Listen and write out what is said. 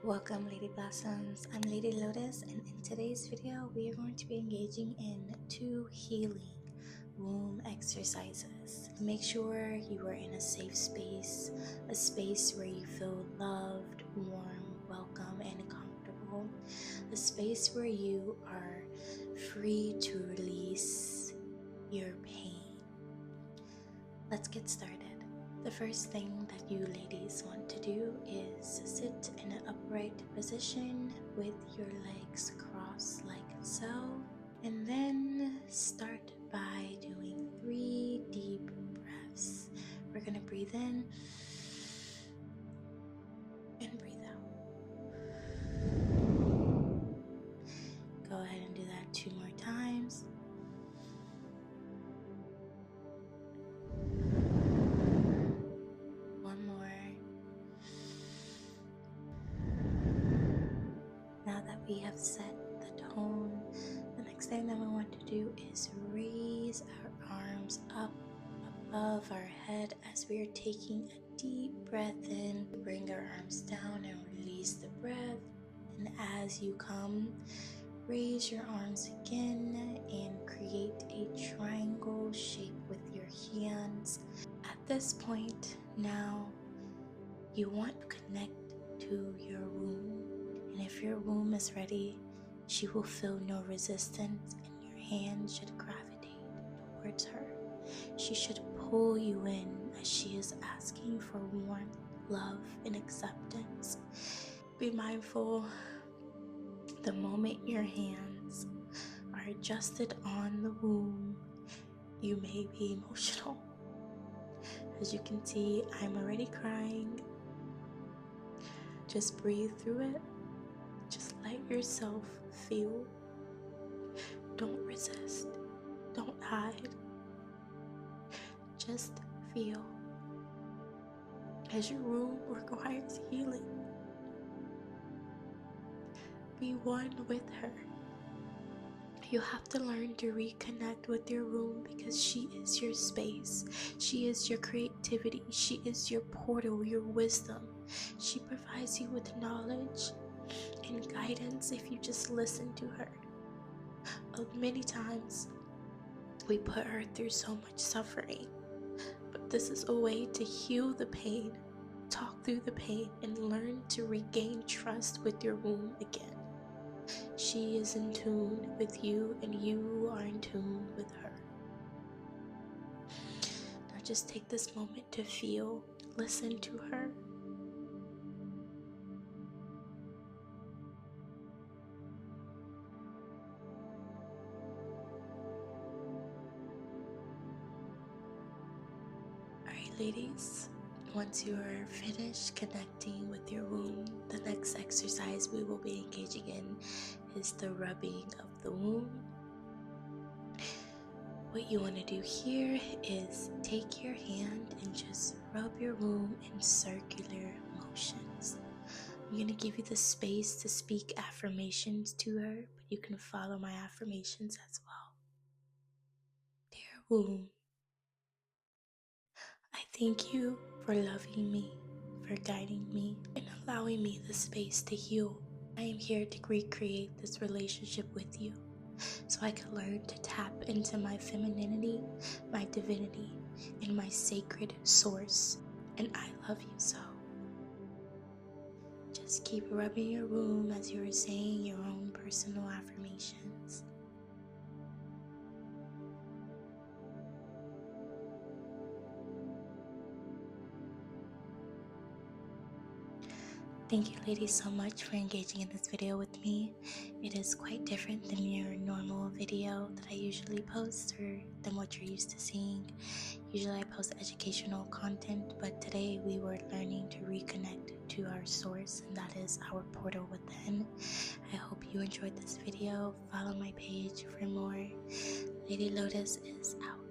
Welcome, Lady Blossoms. I'm Lady Lotus, and in today's video we are going to be engaging in 2 healing womb exercises. Make sure you are in a safe space, a space where you feel loved, warm, welcome, and comfortable, a space where you are free to release your pain. Let's get started. The first thing that you ladies want to do is sit in an upright position with your legs crossed like so, and then start by doing 3 deep breaths. We're going to breathe in and breathe out. Go ahead and do that 2 more times. Now that we have set the tone, the next thing that we want to do is raise our arms up above our head as we are taking a deep breath in. Bring our arms down and release the breath. And as you come, raise your arms again and create a triangle shape with your hands. At this point, now you want to connect to your womb. And if your womb is ready, she will feel no resistance and your hand should gravitate towards her. She should pull you in as she is asking for warmth, love, and acceptance. Be mindful the moment your hands are adjusted on the womb, you may be emotional. As you can see, I'm already crying. Just breathe through it. Just let yourself feel. Don't resist. Don't hide. Just feel. As your womb requires healing, be one with her. You have to learn to reconnect with your womb because she is your space. She is your creativity. She is your portal, your wisdom. She provides you with knowledge and guidance if you just listen to her. Many times we put her through so much suffering, but this is a way to heal the pain, talk through the pain, and learn to regain trust with your womb again. She is in tune with you and you are in tune with her. Now just take this moment to feel, listen to her. Ladies, once you are finished connecting with your womb, the next exercise we will be engaging in is the rubbing of the womb. What you want to do here is take your hand and just rub your womb in circular motions. I'm going to give you the space to speak affirmations to her, but you can follow my affirmations as well. Dear womb, I thank you for loving me, for guiding me, and allowing me the space to heal. I am here to recreate this relationship with you so I can learn to tap into my femininity, my divinity, and my sacred source. And I love you so. Just keep rubbing your womb as you are saying your own personal affirmations. Thank you ladies so much for engaging in this video with me. It is quite different than your normal video that I usually post or than what you're used to seeing. Usually I post educational content, but today we were learning to reconnect to our source, and that is our portal within. I hope you enjoyed this video. Follow my page for more. Lady Lotus is out.